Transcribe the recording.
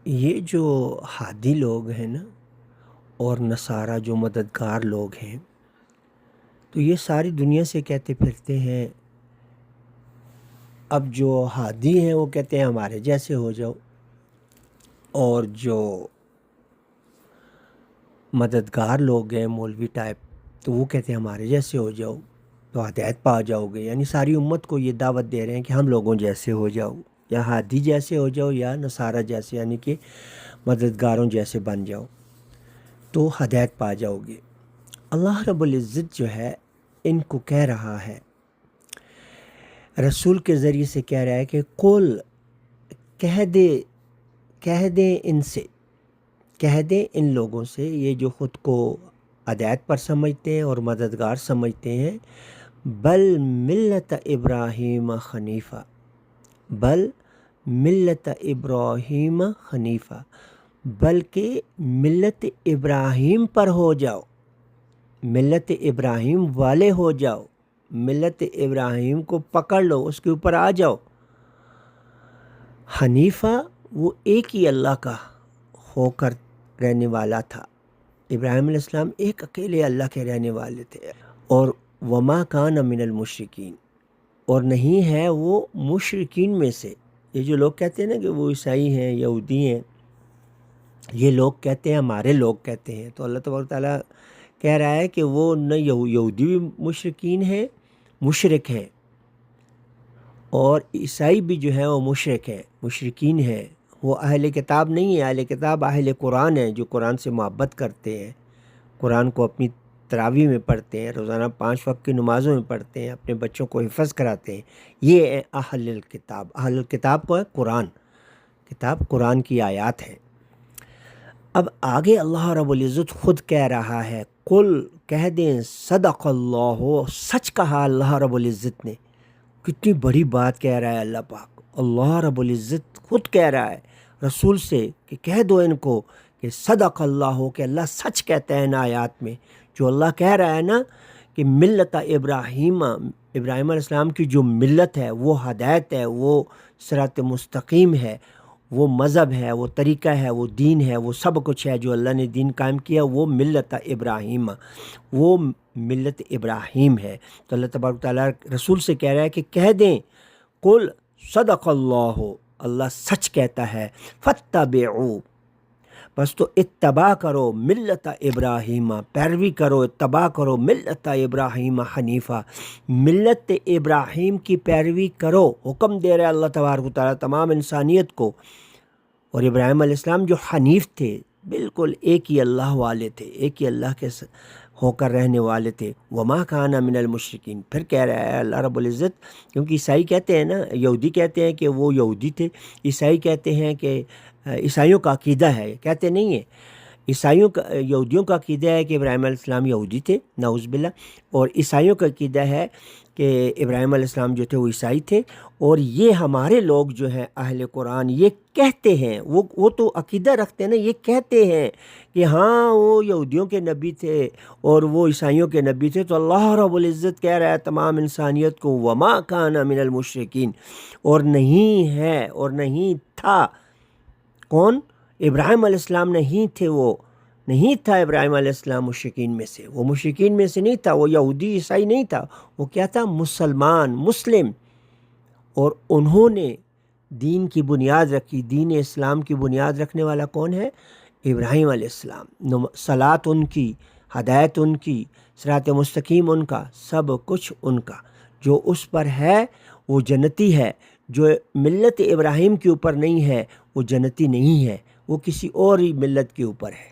یہ جو ہادی لوگ ہیں نا اور نصارہ جو مددگار لوگ ہیں، تو یہ ساری دنیا سے کہتے پھرتے ہیں، اب جو ہادی ہیں وہ کہتے ہیں ہمارے جیسے ہو جاؤ، اور جو مددگار لوگ ہیں مولوی ٹائپ تو وہ کہتے ہیں ہمارے جیسے ہو جاؤ تو ہدایت پا جاؤ گے۔ یعنی ساری امت کو یہ دعوت دے رہے ہیں کہ ہم لوگوں جیسے ہو جاؤ، یا ہادی جیسے ہو جاؤ یا نصارہ جیسے، یعنی کہ مددگاروں جیسے بن جاؤ تو ہدایت پا جاؤ گے۔ اللہ رب العزت جو ہے ان کو کہہ رہا ہے، رسول کے ذریعے سے کہہ رہا ہے کہ قل، کہہ دیں ان سے، کہہ دیں ان لوگوں سے، یہ جو خود کو ہدایت پر سمجھتے ہیں اور مددگار سمجھتے ہیں، بل ملت ابراہیم حنیفہ، بل ملت ابراہیم حنیفہ، بلکہ ملت ابراہیم پر ہو جاؤ، ملت ابراہیم والے ہو جاؤ، ملت ابراہیم کو پکڑ لو، اس کے اوپر آ جاؤ۔ حنیفہ وہ ایک ہی اللہ کا ہو کر رہنے والا تھا، ابراہیم علیہ السلام ایک اکیلے اللہ کے رہنے والے تھے، اور وما کان من المشرکین، اور نہیں ہے وہ مشرکین میں سے۔ یہ جو لوگ کہتے ہیں نا کہ وہ عیسائی ہیں، یہودی ہیں، یہ لوگ کہتے ہیں ہمارے لوگ کہتے ہیں، تو اللہ تبارک تعالیٰ کہہ رہا ہے کہ وہ نہ یہودی بھی مشرکین ہیں، مشرک ہیں، اور عیسائی بھی جو ہے وہ مشرک ہیں، مشرکین ہیں۔ وہ اہل کتاب نہیں ہے، اہل کتاب اہل قرآن ہیں، جو قرآن سے محبت کرتے ہیں، قرآن کو اپنی تراویح میں پڑھتے ہیں، روزانہ 5 وقت کی نمازوں میں پڑھتے ہیں، اپنے بچوں کو حفظ کراتے ہیں، یہ ہے اہل الکتاب۔ اہل الکتاب کو ہے قرآن، کتاب قرآن کی آیات ہیں۔ اب آگے اللہ رب العزت خود کہہ رہا ہے، قل، کہہ دیں، صدق اللہ، سچ کہا اللہ رب العزت نے۔ کتنی بڑی بات کہہ رہا ہے اللہ پاک، اللہ رب العزت خود کہہ رہا ہے رسول سے کہ کہہ دو ان کو کہ صدق اللہ، کہ اللہ سچ کہتا ہے ان آیات میں۔ جو اللہ کہہ رہا ہے نا کہ ملت ابراہیم، ابراہیم علیہ السلام کی جو ملت ہے وہ ہدایت ہے، وہ صراط مستقیم ہے، وہ مذہب ہے، وہ طریقہ ہے، وہ دین ہے، وہ سب کچھ ہے جو اللہ نے دین قائم کیا، وہ ملت ابراہیم، وہ ملت ابراہیم ہے۔ تو اللہ تبارک تعالیٰ رسول سے کہہ رہا ہے کہ کہہ دیں، قل صدق اللہ، اللہ سچ کہتا ہے، فاتبعوا، بس تو اتباع کرو، ملت ابراہیم، پیروی کرو، اتباع کرو، ملت ابراہیم حنیفہ، ملت ابراہیم کی پیروی کرو۔ حکم دے رہا ہے اللہ تبارک و تعالیٰ تمام انسانیت کو۔ اور ابراہیم علیہ السلام جو حنیف تھے، بالکل ایک ہی اللہ والے تھے، ایک ہی اللہ کے ہو کر رہنے والے تھے، وما کان من المشرکین۔ پھر کہہ رہا ہے اللہ رب العزت، کیونکہ عیسائی کہتے ہیں نا، یہودی کہتے ہیں کہ وہ یہودی تھے، عیسائی کہتے ہیں کہ عیسائیوں کا عقیدہ ہے، کہتے نہیں ہیں، عیسائیوں کا، یہودیوں کا عقیدہ ہے کہ ابراہیم علیہ السلام یہودی تھے، نعوذ باللہ، اور عیسائیوں کا عقیدہ ہے کہ ابراہیم علیہ السلام جو تھے وہ عیسائی تھے۔ اور یہ ہمارے لوگ جو ہیں اہل قرآن یہ کہتے ہیں، وہ تو عقیدہ رکھتے ہیں نا، یہ کہتے ہیں کہ ہاں وہ یہودیوں کے نبی تھے اور وہ عیسائیوں کے نبی تھے۔ تو اللہ رب العزت کہہ رہا ہے تمام انسانیت کو، وما کان من المشرکین، اور نہیں ہے اور نہیں تھا، کون؟ ابراہیم علیہ السلام نہیں تھے، وہ نہیں تھا ابراہیم علیہ السلام مشرکین میں سے، وہ مشرکین میں سے نہیں تھا، وہ یہودی عیسائی نہیں تھا، وہ کیا تھا؟ مسلمان، مسلم۔ اور انہوں نے دین کی بنیاد رکھی، دین اسلام کی بنیاد رکھنے والا کون ہے؟ ابراہیم علیہ السلام۔ صلاۃ ان کی، ہدایت ان کی، صراط مستقیم ان کا، سب کچھ ان کا۔ جو اس پر ہے وہ جنتی ہے، جو ملت ابراہیم کے اوپر نہیں ہے وہ جنتی نہیں ہے، وہ کسی اور ہی ملت کے اوپر ہے۔